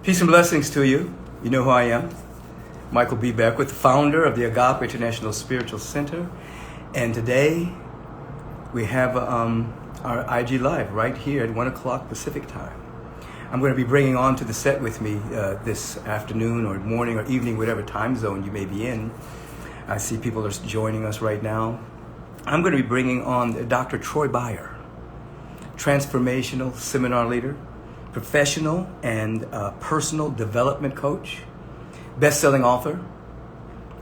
Peace and blessings to you. You know who I am. Michael B. Beckwith, founder of the Agape International Spiritual Center. And today we have our IG Live right here at 1 o'clock Pacific time. I'm going to be bringing on to the set with me this afternoon or morning or evening, whatever time zone you may be in. I see people are joining us right now. I'm going to be bringing on Dr. Troy Beyer, transformational seminar leader, professional and personal development coach, best-selling author,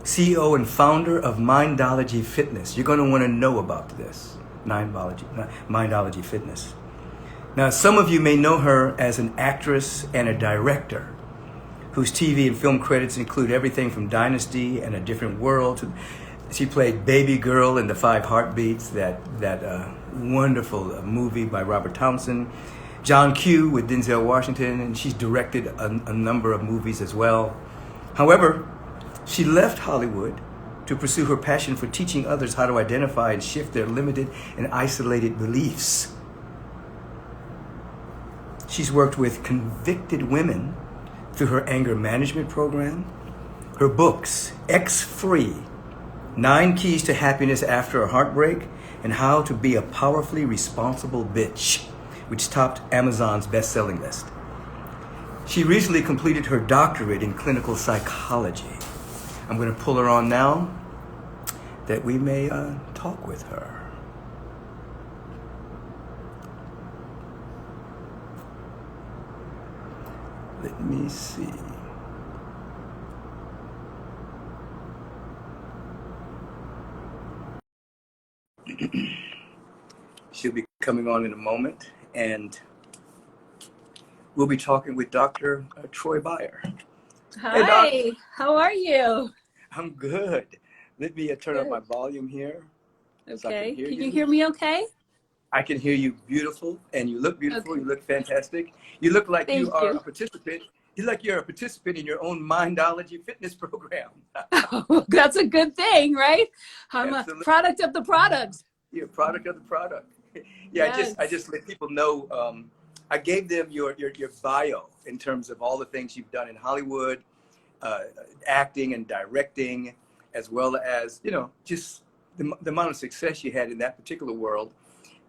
CEO and founder of Mindology Fitness. You're going to want to know about this, Mindology Fitness. Now, some of you may know her as an actress and a director whose TV and film credits include everything from Dynasty and A Different World. She played Baby Girl in The Five Heartbeats, that wonderful movie by Robert Townsend. John Q with Denzel Washington, and she's directed a number of movies as well. However, she left Hollywood to pursue her passion for teaching others how to identify and shift their limited and isolated beliefs. She's worked with convicted women through her anger management program, her books, X-Free, 9 Keys to Happiness After a Heartbreak, and How to Be a Powerfully Responsible Bitch, which topped Amazon's best-selling list. She recently completed her doctorate in clinical psychology. I'm going to pull her on now that we may talk with her. Let me see. She'll be coming on in a moment, and we'll be talking with Dr. Troy Beyer. Hi, Hey, how are you? I'm good. Let me turn up my volume here so I can Okay, hear can you. you hear me okay? I can hear you beautiful, and you look beautiful. Okay, You look fantastic. You look like you thank are you. a participant. You look like you're a participant in your own Mindology fitness program. Oh, that's a good thing, right? I'm a Absolutely. product of the product. You're a product of the product. Yeah, I Yes. just let people know. I gave them your bio in terms of all the things you've done in Hollywood, acting and directing, as well as just the amount of success you had in that particular world,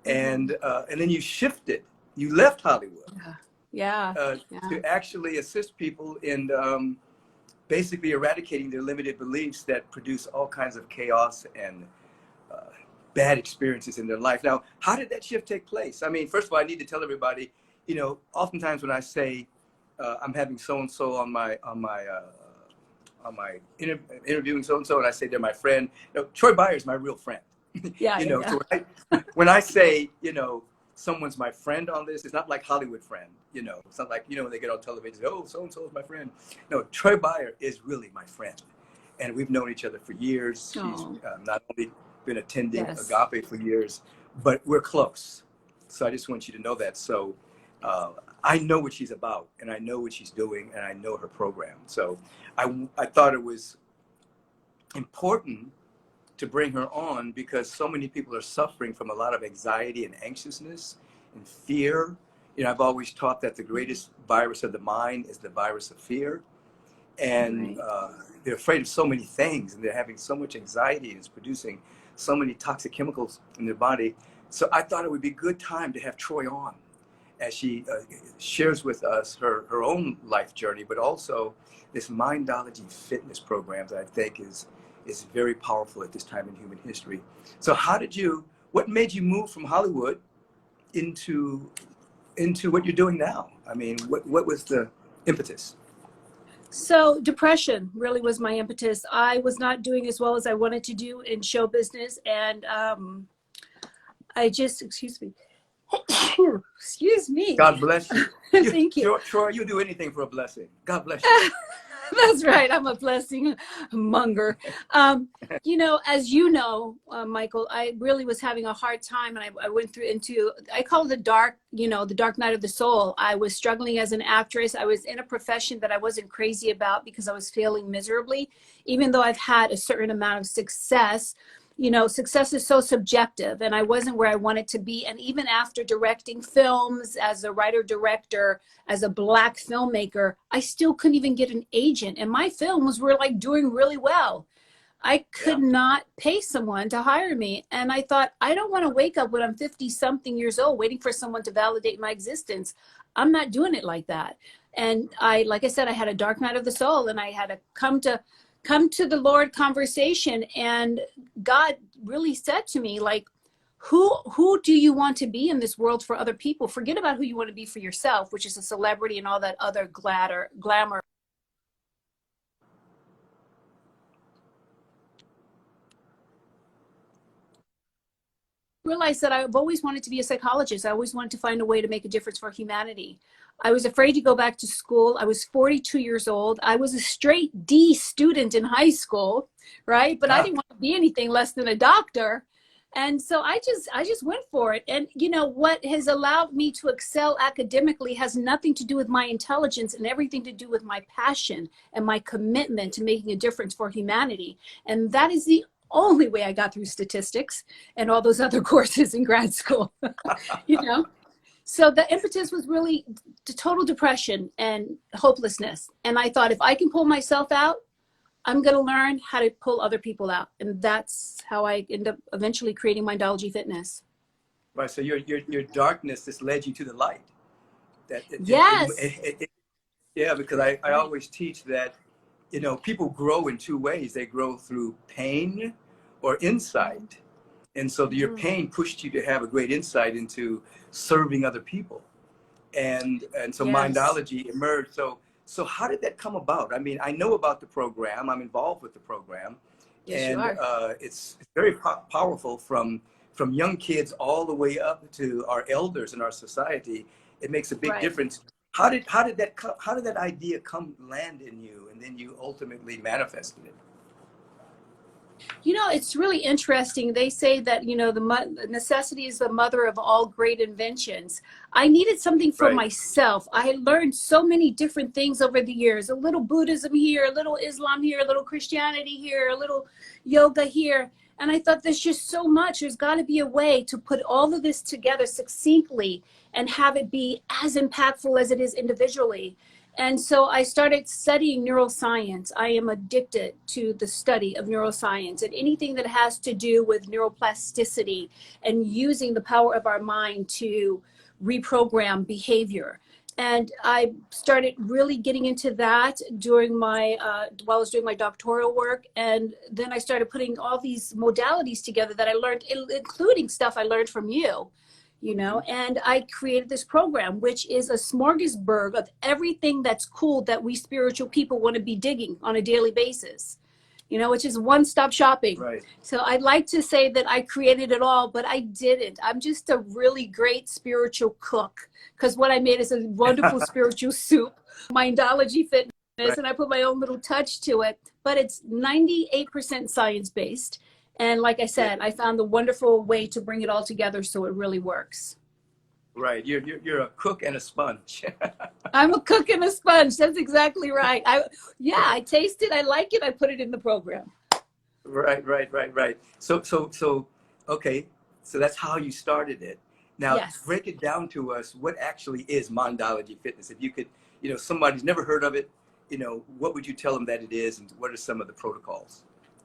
Mm-hmm. and then you shifted. You left Hollywood Yeah, yeah. to actually assist people in basically eradicating their limited beliefs that produce all kinds of chaos and bad experiences in their life. Now, how did that shift take place? I mean, first of all, I need to tell everybody, oftentimes when I say I'm having so-and-so on my interviewing so-and-so, and I say they're my friend. No, Troy Beyer is my real friend. Yeah, yeah, yeah. So when I say, someone's my friend on this, it's not like Hollywood friend, it's not like, when they get on television, oh, so-and-so is my friend. No, Troy Beyer is really my friend. And we've known each other for years. She's Oh, not only been attending yes. Agape for years, but we're close. So I just want you to know that. So I know what she's about, and I know what she's doing, and I know her program. So I thought it was important to bring her on because so many people are suffering from a lot of anxiety and anxiousness and fear. I've always taught that the greatest virus of the mind is the virus of fear. And Right. they're afraid of so many things, and they're having so much anxiety, and it's producing so many toxic chemicals in their body. So I thought it would be a good time to have Troy on as she shares with us her own life journey, but also this Mindology fitness program that I think is very powerful at this time in human history. So what made you move from Hollywood into what you're doing now? I mean, what was the impetus? So depression really was my impetus. I was not doing as well as I wanted to do in show business, and excuse me. Excuse me. God bless you. Thank you. Troy, you do anything for a blessing. God bless you. That's right. I'm a blessing monger. As Michael, I really was having a hard time, and I went through I call it the dark night of the soul. I was struggling as an actress. I was in a profession that I wasn't crazy about because I was failing miserably, even though I've had a certain amount of success. you know, success is so subjective, and I wasn't where I wanted to be. And even after directing films as a writer director, as a Black filmmaker, I still couldn't even get an agent, and my films were like doing really well. I could not pay someone to hire me. And I thought, I don't want to wake up when I'm 50 something years old waiting for someone to validate my existence. I'm not doing it like that. And like I said, I had a dark night of the soul, and I had to come to the Lord conversation. And God really said to me, like, who do you want to be in this world for other people? Forget about who you want to be for yourself, which is a celebrity and all that other glamour. Realized that I've always wanted to be a psychologist. I always wanted to find a way to make a difference for humanity. I was afraid to go back to school. I was 42 years old. I was a straight D student in high school, right? But I didn't want to be anything less than a doctor. And so I just went for it. And you know, what has allowed me to excel academically has nothing to do with my intelligence and everything to do with my passion and my commitment to making a difference for humanity. And that is the only way I got through statistics and all those other courses in grad school, you know? So the impetus was really the total depression and hopelessness. And I thought, if I can pull myself out, I'm going to learn how to pull other people out. And that's how I ended up eventually creating Mindology Fitness. Right. So your darkness just led you to the light. Yes. Yeah, because I always teach that, you know, people grow in two ways. They grow through pain or insight. And so your pain pushed you to have a great insight into serving other people. And so Mindology emerged. So how did that come about? I mean, I know about the program. I'm involved with the program. Yes, and you are. It's very powerful from young kids all the way up to our elders in our society. It makes a big difference. How did that idea land in you, and then you ultimately manifested it? You know, it's really interesting. They say that, you know, the necessity is the mother of all great inventions. I needed something for myself. I had learned so many different things over the years, a little Buddhism here, a little Islam here, a little Christianity here, a little yoga here. And I thought, there's just so much. There's got to be a way to put all of this together succinctly and have it be as impactful as it is individually. And so I started studying neuroscience. I am addicted to the study of neuroscience and anything that has to do with neuroplasticity and using the power of our mind to reprogram behavior. And I started really getting into that during my, while I was doing my doctoral work. And then I started putting all these modalities together that I learned, including stuff I learned from you. You know, and I created this program, which is a smorgasbord of everything that's cool that we spiritual people want to be digging on a daily basis, you know, which is one-stop shopping. Right. So I'd like to say that I created it all, but I didn't. I'm just a really great spiritual cook, because what I made is a wonderful spiritual soup, Mindology Fitness, and I put my own little touch to it, but it's 98% science-based. And like I said, I found the wonderful way to bring it all together so it really works. Right. You're a cook and a sponge. I'm a cook and a sponge. That's exactly right. I taste it. I like it. I put it in the program. Right. So, okay. So that's how you started it. Now, break it down to us. What actually is Mindology Fitness? If you could, you know, somebody's never heard of it, you know, what would you tell them that it is, and what are some of the protocols?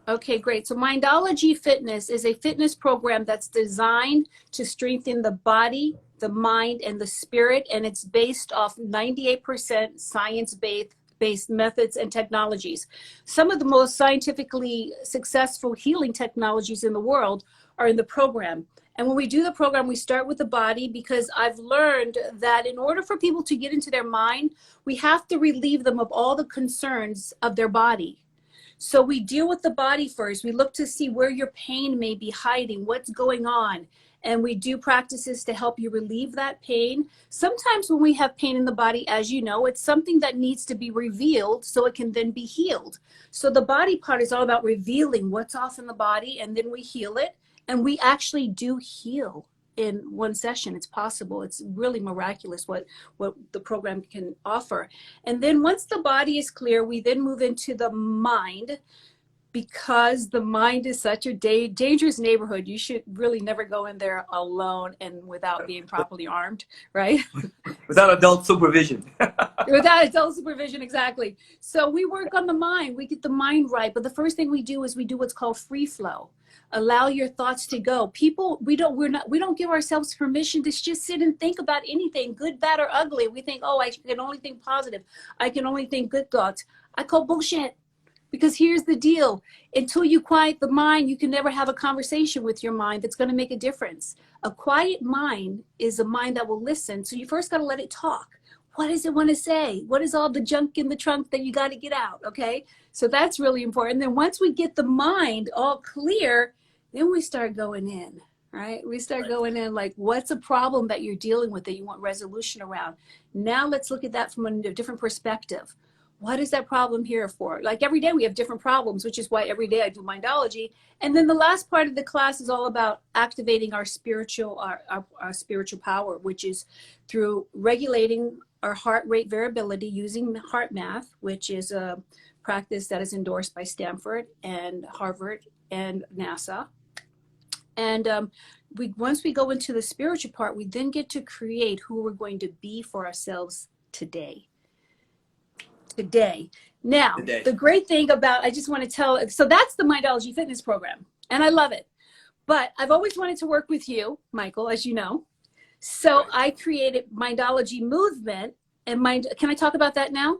Okay, great. So Mindology Fitness is a fitness program that's designed to strengthen the body, the mind, and the spirit. And it's based off 98% science-based methods and technologies. Some of the most scientifically successful healing technologies in the world are in the program. And when we do the program, we start with the body, because I've learned that in order for people to get into their mind, we have to relieve them of all the concerns of their body. So we deal with the body first. We look to see where your pain may be hiding, what's going on. And we do practices to help you relieve that pain. Sometimes when we have pain in the body, as you know, it's something that needs to be revealed so it can then be healed. So the body part is all about revealing what's off in the body, and then we heal it. And we actually do heal in one session. It's possible. It's really miraculous what the program can offer. And then once the body is clear, we then move into the mind. because the mind is such a dangerous neighborhood. You should really never go in there alone and without being properly armed, right? Without adult supervision. Without adult supervision, exactly. So we work on the mind. We get the mind right. But the first thing we do is we do what's called free flow. Allow your thoughts to go. People, we don't give ourselves permission to just sit and think about anything, good, bad, or ugly. We think, oh, I can only think positive. I can only think good thoughts. I call bullshit. Because here's the deal. Until you quiet the mind, you can never have a conversation with your mind that's going to make a difference. A quiet mind is a mind that will listen. So you first got to let it talk. What does it want to say? What is all the junk in the trunk that you got to get out? Okay. So that's really important. Then once we get the mind all clear, then we start going in, right? We start going in like, what's a problem that you're dealing with that you want resolution around? Now let's look at that from a different perspective. What is that problem here for? Like every day we have different problems, which is why every day I do Mindology. And then the last part of the class is all about activating our spiritual power, which is through regulating our heart rate variability using heart math, which is a practice that is endorsed by Stanford and Harvard and NASA. And once we go into the spiritual part, we then get to create who we're going to be for ourselves today. Now, the great thing about, I just want to tell, so that's the Mindology Fitness program, and I love it. But I've always wanted to work with you, Michael, as you know. So I created Mindology Movement, and can I talk about that now?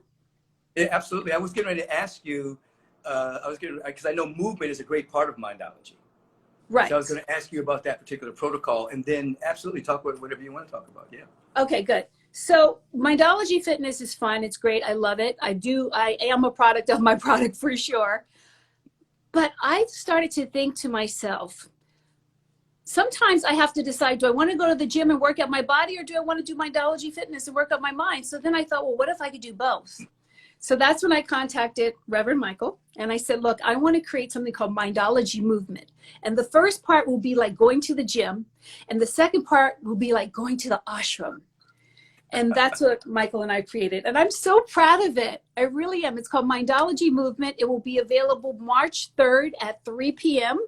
Yeah, absolutely. I was getting ready to ask you, because I know movement is a great part of Mindology. Right. So I was going to ask you about that particular protocol, and then absolutely talk about whatever you want to talk about. Yeah. Okay, good. So Mindology Fitness is fun. It's great. I love it. I am a product of my product for sure. But I started to think to myself, sometimes I have to decide, do I want to go to the gym and work out my body, or do I want to do Mindology Fitness and work out my mind? So then I thought, well, what if I could do both? So that's when I contacted Reverend Michael, and I said, look, I want to create something called Mindology Movement. And the first part will be like going to the gym, and the second part will be like going to the ashram. And that's what Michael and I created. And I'm so proud of it. I really am. It's called Mindology Movement. It will be available March 3rd at 3 p.m.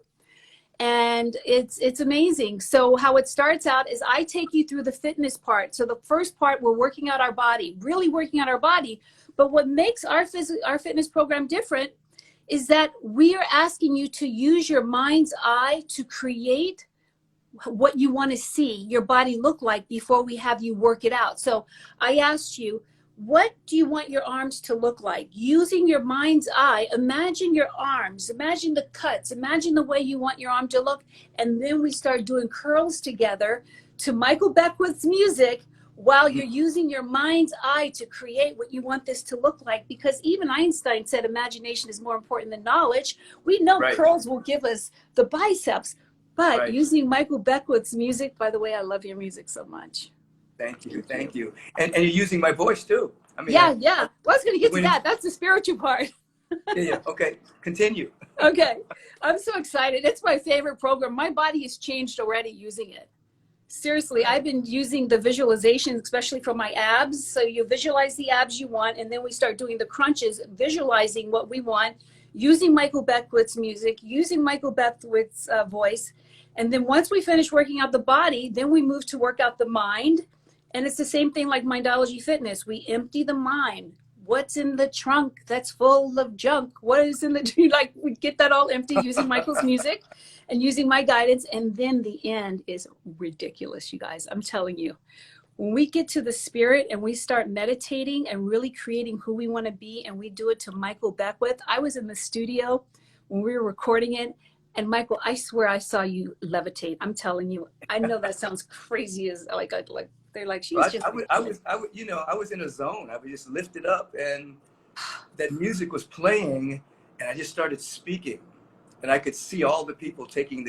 And it's amazing. So how it starts out is I take you through the fitness part. So the first part, we're working out our body, really working out our body. But what makes our fitness program different is that we are asking you to use your mind's eye to create what you want to see your body look like before we have you work it out. So I asked you, what do you want your arms to look like? Using your mind's eye, imagine your arms, imagine the cuts, imagine the way you want your arm to look. And then we start doing curls together to Michael Beckwith's music while you're using your mind's eye to create what you want this to look like. Because even Einstein said imagination is more important than knowledge. We know curls will give us the biceps. But using Michael Beckwith's music, by the way, I love your music so much. Thank you. Thank you. And you're using my voice too. I mean, yeah. Well, I was going to get to that. That's the spiritual part. Yeah. Okay. Continue. Okay. I'm so excited. It's my favorite program. My body has changed already using it. Seriously, I've been using the visualization, especially for my abs. So you visualize the abs you want, and then we start doing the crunches, visualizing what we want, using Michael Beckwith's music, using Michael Beckwith's voice. And then once we finish working out the body, then we move to work out the mind. And it's the same thing like Mindology Fitness. We empty the mind. What's in the trunk that's full of junk? What is in the, like, we get that all empty using Michael's music and using my guidance. And then the end is ridiculous, you guys. I'm telling you. When we get to the spirit and we start meditating and really creating who we want to be, and we do it to Michael Beckwith. I was in the studio when we were recording it. And Michael, I swear I saw you levitate. I'm telling you. I know that sounds crazy as like they're like, she's just. I was in a zone. I was just lifted up, and that music was playing, and I just started speaking, and I could see all the people taking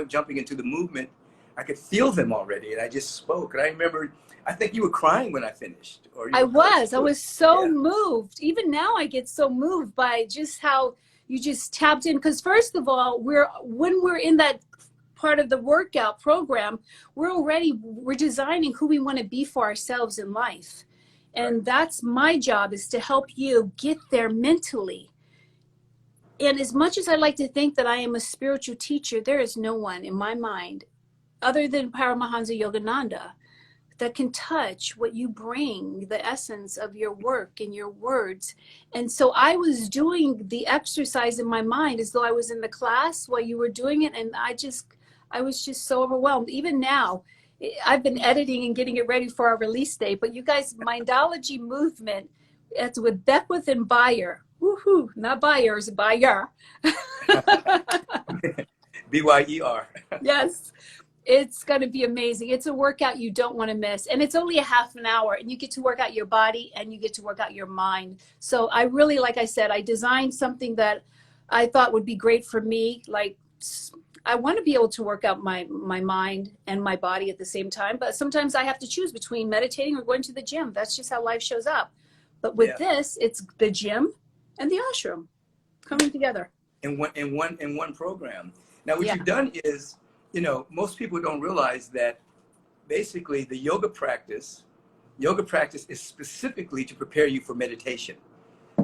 jumping into the movement. I could feel them already, and I just spoke. And I remember, I think you were crying when I finished. I was so moved. Even now, I get so moved by just how you just tapped in. Because first of all, when we're in that part of the workout program, we're designing who we want to be for ourselves in life. And that's my job, is to help you get there mentally. And as much as I like to think that I am a spiritual teacher, there is no one in my mind other than Paramahansa Yogananda that can touch what you bring, the essence of your work and your words. And so I was doing the exercise in my mind as though I was in the class while you were doing it. And I was just so overwhelmed. Even now, I've been editing and getting it ready for our release date. But you guys, Mindology Movement, it's with Beckwith and Bayer. Woohoo, not Byers, Bayer. BYER. Yes. It's going to be amazing. It's a workout you don't want to miss. And it's only a half an hour, and you get to work out your body and you get to work out your mind. So I really, like I said, I designed something that I thought would be great for me. Like, I want to be able to work out my mind and my body at the same time. But sometimes I have to choose between meditating or going to the gym. That's just how life shows up. But with this, it's the gym and the ashram coming together. In one program. Now, what you've done is, you know, most people don't realize that basically the yoga practice is specifically to prepare you for meditation.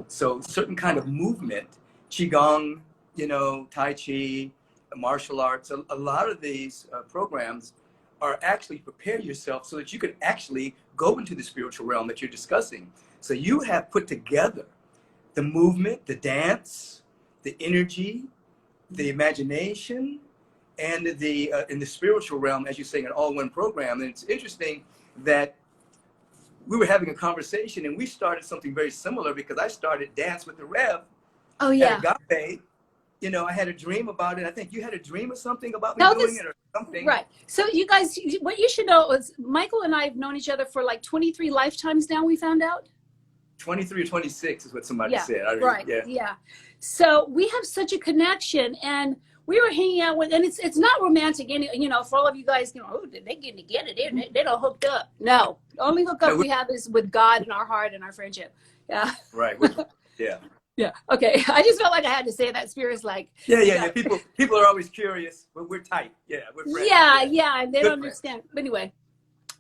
So certain kind of movement, Qigong, you know, Tai Chi, martial arts, a lot of these programs are actually prepare yourself so that you can actually go into the spiritual realm that you're discussing. So you have put together the movement, the dance, the energy, the imagination, and the in the spiritual realm, as you're saying, an all-one program. And it's interesting that we were having a conversation and we started something very similar because I started Dance with the Rev at Agape. You know, I had a dream about it. I think you had a dream or something about me doing it or something. Right. So you guys, what you should know is Michael and I have known each other for like 23 lifetimes now, we found out. 23 or 26 is what somebody said. Yeah. So we have such a connection, and we were hanging out with, and it's not romantic, you know, for all of you guys, you know, oh, did they get together? They don't hooked up. No, the only hookup we have is with God in our heart and our friendship. Yeah. Right. Yeah. Yeah. Okay. I just felt like I had to say that. Spirit's like. Yeah. People are always curious, but we're tight. Yeah. We're friends. Yeah. And they don't understand. But anyway,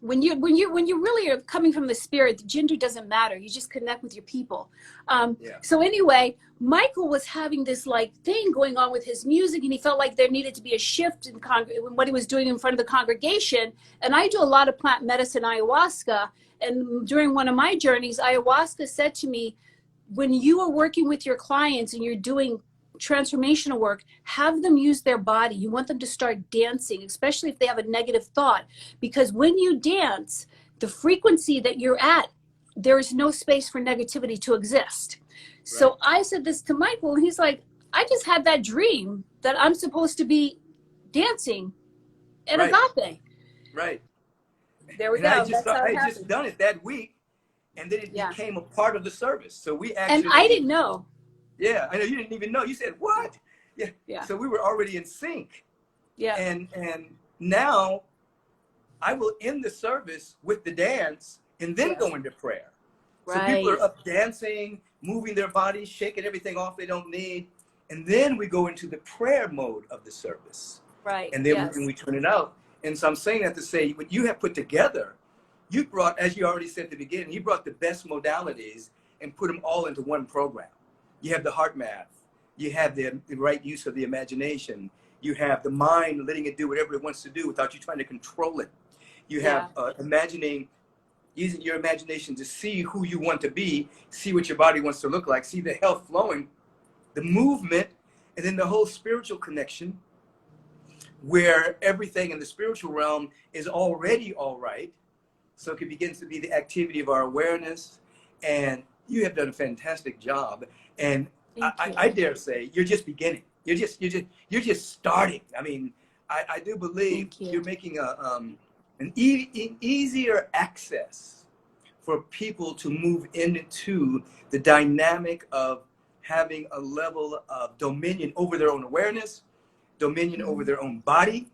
when you really are coming from the spirit, the gender doesn't matter. You just connect with your people. So anyway, Michael was having this like thing going on with his music, and he felt like there needed to be a shift in what he was doing in front of the congregation. And I do a lot of plant medicine, ayahuasca. And during one of my journeys, ayahuasca said to me, when you are working with your clients and you're doing transformational work, have them use their body. You want them to start dancing, especially if they have a negative thought, because when you dance, the frequency that you're at, there is no space for negativity to exist. Right. So I said this to Michael, and he's like, I just had that dream that I'm supposed to be dancing at Agape. Right. There we go. I just done it that week, and then it became a part of the service. So we actually. And I didn't know. Yeah, I know you didn't even know. You said, what? Yeah. So we were already in sync. Yeah. And now I will end the service with the dance and then go into prayer. Right. So people are up dancing, moving their bodies, shaking everything off they don't need. And then we go into the prayer mode of the service. Right. And then we turn it out. And so I'm saying that to say, what you have put together, you brought, as you already said at the beginning, you brought the best modalities and put them all into one program. You have the heart math. You have the right use of the imagination. You have the mind letting it do whatever it wants to do without you trying to control it. You have using your imagination to see who you want to be, see what your body wants to look like, see the health flowing, the movement, and then the whole spiritual connection where everything in the spiritual realm is already all right. So it begins to be the activity of our awareness. And you have done a fantastic job. And I dare say you're just beginning. You're just starting. I mean, I do believe you're making an easier access for people to move into the dynamic of having a level of dominion over their own awareness, dominion over their own body,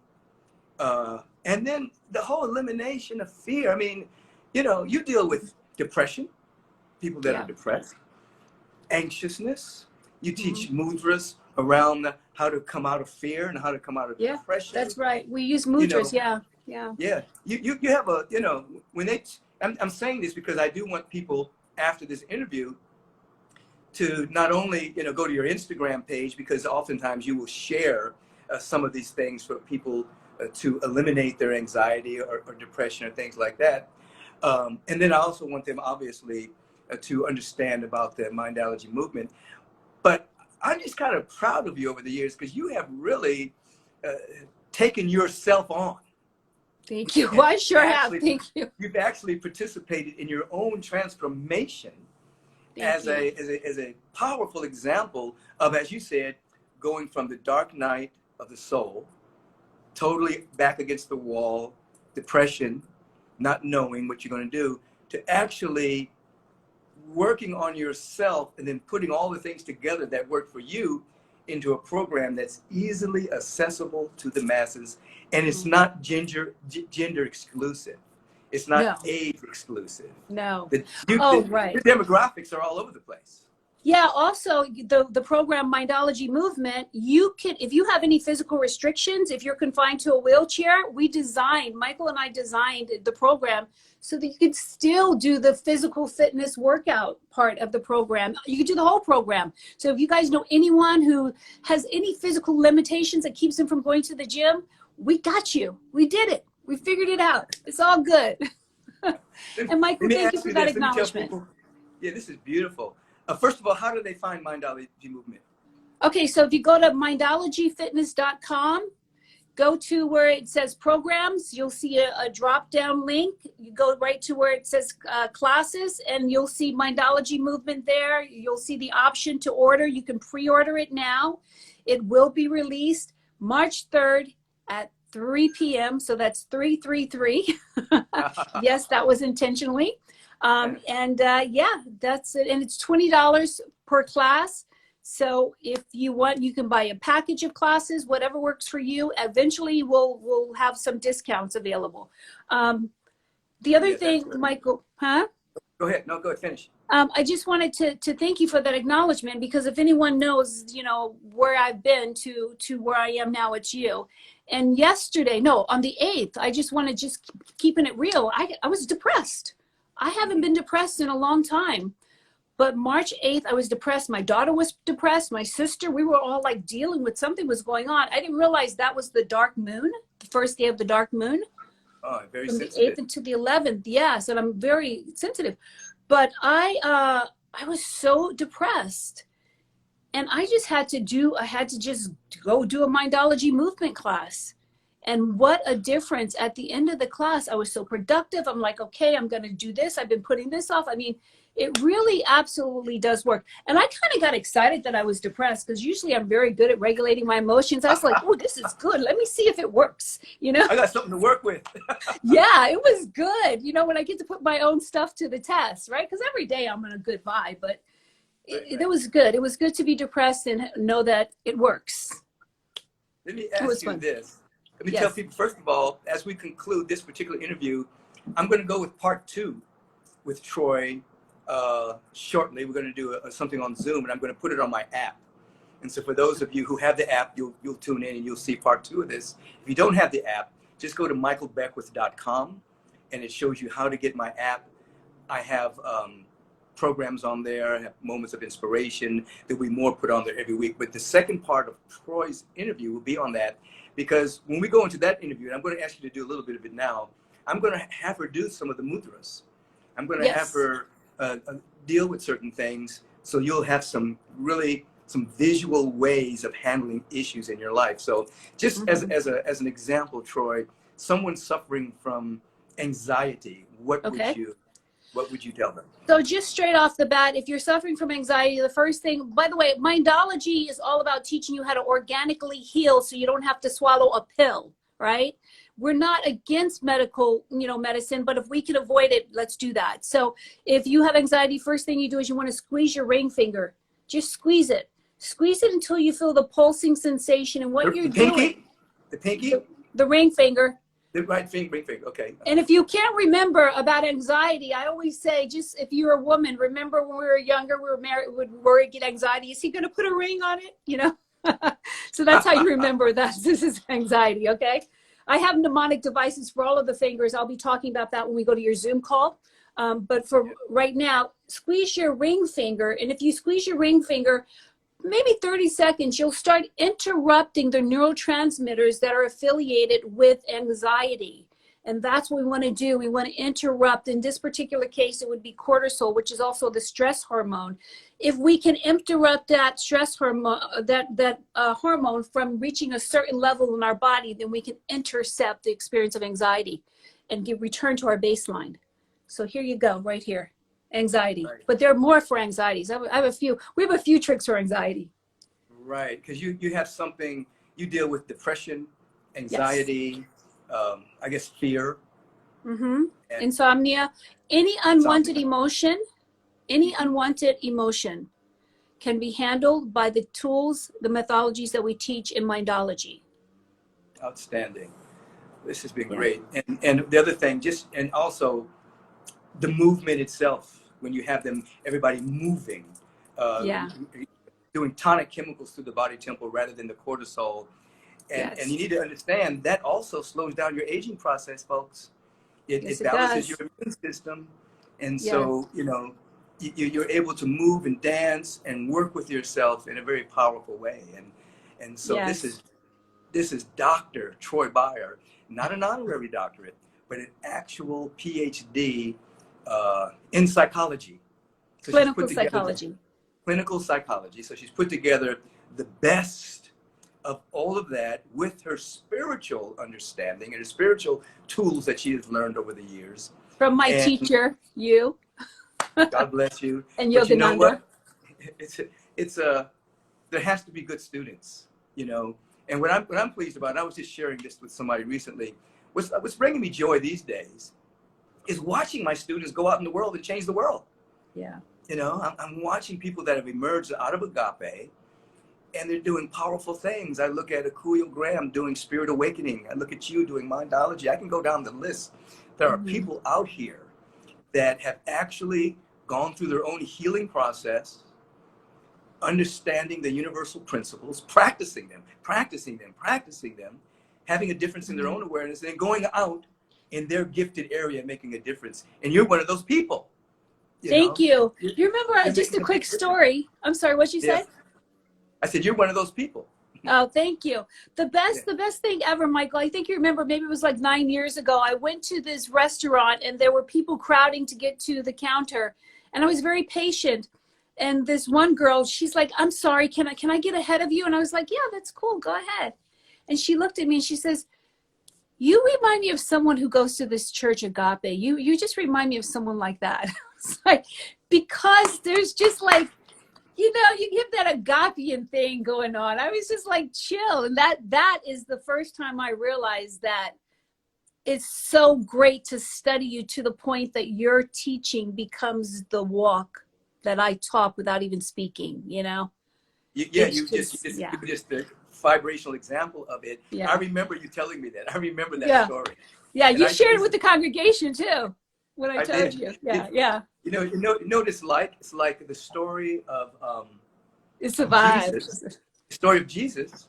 and then the whole elimination of fear. I mean, you know, you deal with depression, people that are depressed, anxiousness. You teach mudras around how to come out of fear and how to come out of depression. That's right. We use mudras. Yeah. You have a, you know, when they, I'm saying this because I do want people after this interview to not only, go to your Instagram page, because oftentimes you will share some of these things for people to eliminate their anxiety or depression or things like that. And then I also want them, obviously, to understand about the Mindology movement. But I'm just kind of proud of you over the years, because you have really taken yourself on. Thank you. Well, I sure have. Thank you. You've actually participated in your own transformation as a powerful example of, as you said, going from the dark night of the soul, totally back against the wall, depression, not knowing what you're going to do, to actually working on yourself and then putting all the things together that work for you into a program that's easily accessible to the masses. And it's not gender exclusive. It's not age exclusive. No. Right. The demographics are all over the place. Yeah. Also, the program Mindology Movement, you can, if you have any physical restrictions, if you're confined to a wheelchair, Michael and I designed the program so that you could still do the physical fitness workout part of the program. You could do the whole program. So if you guys know anyone who has any physical limitations that keeps them from going to the gym, we got you. We did it. We figured it out. It's all good. And Michael, thank you for that acknowledgement. Yeah, this is beautiful. First of all, how do they find Mindology Movement? Okay, so if you go to mindologyfitness.com, go to where it says programs, you'll see a drop-down link. You go right to where it says classes, and you'll see Mindology Movement there. You'll see the option to order. You can pre-order it now. It will be released March 3rd at 3 p.m. So that's 333. Yes, that was intentionally. Yeah, that's it. And it's $20 per class. So if you want, you can buy a package of classes, whatever works for you. Eventually we'll have some discounts available. The other thing, Michael, huh? Go ahead. No, go ahead. Finish. I just wanted to thank you for that acknowledgement, because if anyone knows, where I've been to where I am now, it's you. And on the 8th, I just want to keeping it real. I was depressed. I haven't been depressed in a long time, but March 8th, I was depressed. My daughter was depressed. My sister, we were all like dealing with something was going on. I didn't realize that was the dark moon, the first day of the dark moon. Oh, very from sensitive. The 8th to the 11th. Yes. And I'm very sensitive, but I was so depressed, and I had to just go do a Mindology Movement class. And what a difference. At the end of the class, I was so productive. I'm like, okay, I'm going to do this. I've been putting this off. I mean, it really absolutely does work. And I kind of got excited that I was depressed, because usually I'm very good at regulating my emotions. I was like, oh, this is good. Let me see if it works. I got something to work with. Yeah, it was good. When I get to put my own stuff to the test, right? Because every day I'm on a good vibe, but it was good. It was good to be depressed and know that it works. Let me ask you this. Let me tell people, first of all, as we conclude this particular interview, I'm going to go with part 2 with Troy shortly. We're going to do something on Zoom, and I'm going to put it on my app. And so for those of you who have the app, you'll tune in and you'll see part 2 of this. If you don't have the app, just go to michaelbbeckwith.com, and it shows you how to get my app. I have programs on there. I have moments of inspiration. There'll be more put on there every week. But the second part of Troy's interview will be on that. Because when we go into that interview, and I'm going to ask you to do a little bit of it now, I'm going to have her do some of the mudras. I'm going to have her deal with certain things, so you'll have some visual ways of handling issues in your life. So just as an example, Troy, someone suffering from anxiety, what would you tell them? So just straight off the bat, if you're suffering from anxiety, the first thing, by the way, Mindology is all about teaching you how to organically heal so you don't have to swallow a pill, right? We're not against medicine, but if we can avoid it, let's do that. So if you have anxiety, first thing you do is you want to squeeze your ring finger. Just squeeze it. Squeeze it until you feel the pulsing sensation, and what you're doing. The pinky? The ring finger. The ring finger, okay. And if you can't remember about anxiety, I always say, just if you're a woman, remember when we were younger, we were married, would worry, get anxiety. Is he going to put a ring on it? So that's how you remember that this is anxiety, okay? I have mnemonic devices for all of the fingers. I'll be talking about that when we go to your Zoom call. But for right now, squeeze your ring finger. And if you squeeze your ring finger, maybe 30 seconds, you'll start interrupting the neurotransmitters that are affiliated with anxiety. And that's what we want to do. We want to interrupt. In this particular case, it would be cortisol, which is also the stress hormone. If we can interrupt that stress hormone, hormone from reaching a certain level in our body, then we can intercept the experience of anxiety and return to our baseline. So here you go, right here, anxiety. Right. But there are more for anxieties. I have a few. We have a few tricks for anxiety. Right, because you have something, you deal with depression, anxiety, yes. I guess fear. Mm-hmm. Insomnia. Any unwanted emotion, can be handled by the tools, the methodologies that we teach in Mindology. Outstanding. This has been great. And the other thing, and also the movement itself, when you have everybody moving, doing tonic chemicals through the body temple rather than the cortisol. And you need to understand that also slows down your aging process, folks. It balances your immune system. And so, you're able to move and dance and work with yourself in a very powerful way. And so this is Dr. Troy Beyer, not an honorary doctorate, but an actual PhD in psychology. So clinical psychology. So she's put together the best of all of that with her spiritual understanding and her spiritual tools that she has learned over the years. From my teacher, you. God bless you. And Yogananda. You know what? There has to be good students, And what I'm pleased about, and I was just sharing this with somebody recently, what's bringing me joy these days is watching my students go out in the world and change the world. Yeah. I'm watching people that have emerged out of agape, and they're doing powerful things. I look at Akuyo Graham doing Spirit Awakening. I look at you doing Mindology. I can go down the list. There are people out here that have actually gone through their own healing process, understanding the universal principles, practicing them, having a difference in their own awareness, and then going out in their gifted area, making a difference. And you're one of those people. Thank you. You remember just a quick story. I'm sorry, what'd you say? I said, you're one of those people. Oh, thank you. The best thing ever, Michael, I think you remember, maybe it was like 9 years ago, I went to this restaurant and there were people crowding to get to the counter. And I was very patient. And this one girl, she's like, I'm sorry, can I get ahead of you? And I was like, yeah, that's cool, go ahead. And she looked at me and she says, you remind me of someone who goes to this church Agape. You just remind me of someone like that. It's like, because there's just like, you give that agapian thing going on. I was just like, chill. And that is the first time I realized that it's so great to study you to the point that your teaching becomes the walk that I talk without even speaking, just the vibrational example of it. Yeah. I remember you telling me that. I remember that story. Yeah, and you shared it with the congregation too. When I told you. Yeah. It's like the story of it's a vibe. Jesus, the story of Jesus.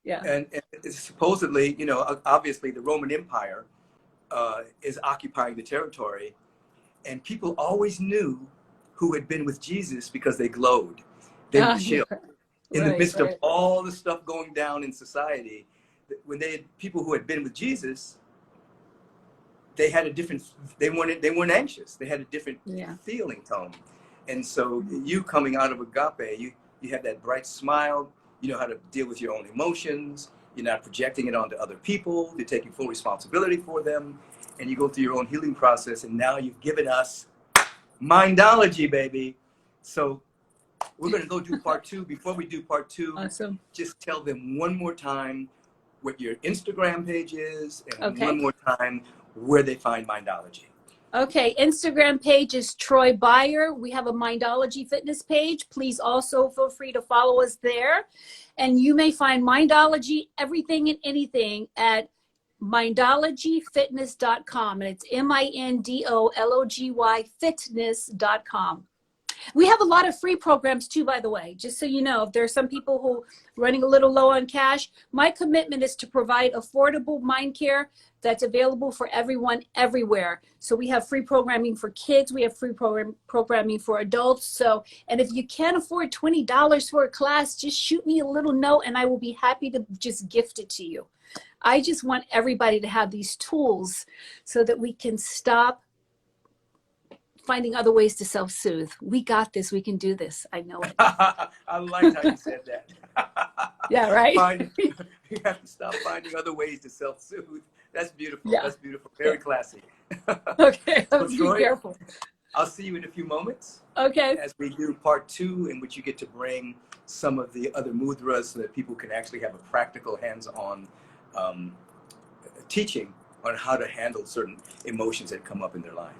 Yeah. And it's supposedly, obviously the Roman Empire is occupying the territory, and people always knew who had been with Jesus because they glowed. They were chill. In the midst of all the stuff going down in society, when they had people who had been with Jesus, they had a different, they weren't anxious. They had a different feeling tone. And so you coming out of agape, you have that bright smile, you know how to deal with your own emotions, you're not projecting it onto other people, you're taking full responsibility for them, and you go through your own healing process, and now you've given us Mindology, baby. So we're gonna go do part 2. Before we do part 2, awesome. Just tell them one more time what your Instagram page is, and one more time where they find Mindology. Okay, Instagram page is Troy Beyer. We have a Mindology fitness page. Please also feel free to follow us there. And you may find Mindology, everything and anything, at mindologyfitness.com. And it's MINDOLOGY fitness.com. We have a lot of free programs too, by the way, just so you know. If there are some people who are running a little low on cash, my commitment is to provide affordable mind care that's available for everyone everywhere. So we have free programming for kids. We have free programming for adults. So, and if you can't afford $20 for a class, just shoot me a little note and I will be happy to just gift it to you. I just want everybody to have these tools so that we can stop finding other ways to self-soothe. We got this. We can do this. I know it. I like how you said that. Yeah, right? You have to stop finding other ways to self-soothe. That's beautiful. Yeah. That's beautiful. Very classy. Okay, So, let's be Troy, careful. I'll see you in a few moments. Okay. As we do part 2, in which you get to bring some of the other mudras so that people can actually have a practical hands-on teaching on how to handle certain emotions that come up in their life.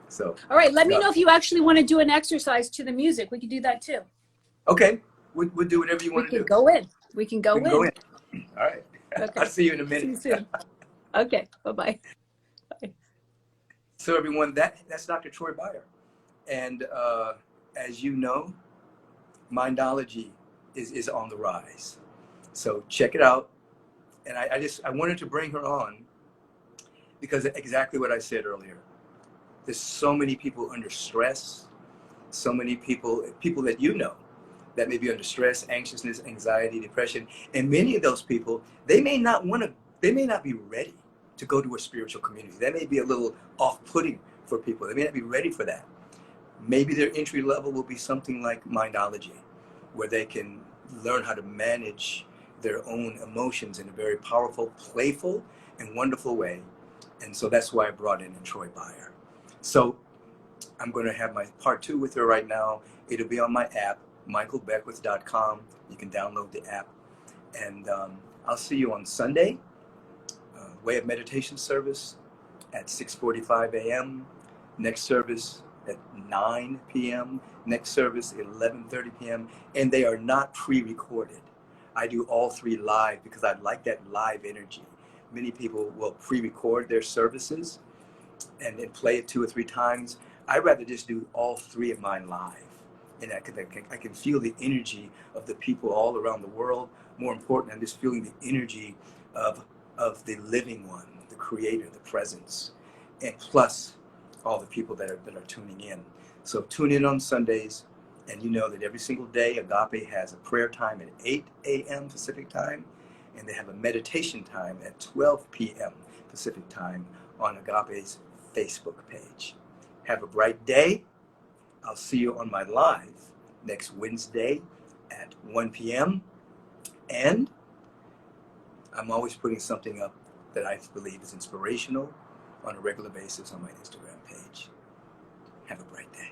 So, all right, let me know if you actually want to do an exercise to the music. We can do that too. Okay, we'll do whatever you want to do. We can go in. We can go in. All right. Okay. I'll see you in a minute. See you soon. Okay, bye-bye. Bye. So everyone, that's Dr. Troy Beyer. And as you know, Mindology is on the rise. So check it out. And I wanted to bring her on because exactly what I said earlier. There's so many people under stress, so many people that you know that may be under stress, anxiousness, anxiety, depression. And many of those people, they may not be ready to go to a spiritual community. That may be a little off-putting for people. They may not be ready for that. Maybe their entry level will be something like Mindology, where they can learn how to manage their own emotions in a very powerful, playful, and wonderful way. And so that's why I brought in Troy Beyer. So I'm going to have my part 2 with her right now. It'll be on my app, michaelbbeckwith.com. You can download the app. And I'll see you on Sunday, Way of Meditation service at 6:45 a.m. Next service at 9 p.m. Next service at 11:30 p.m. And they are not pre-recorded. I do all 3 live because I like that live energy. Many people will pre-record their services and then play it 2 or 3 times. I'd rather just do all 3 of mine live. And I can feel the energy of the people all around the world. More important, I'm just feeling the energy of the living one, the creator, the presence, and plus all the people that are tuning in. So tune in on Sundays, and you know that every single day Agape has a prayer time at 8 a.m. Pacific time, and they have a meditation time at 12 p.m. Pacific time on Agape's Facebook page. Have a bright day. I'll see you on my live next Wednesday at 1 p.m. And I'm always putting something up that I believe is inspirational on a regular basis on my Instagram page. Have a bright day.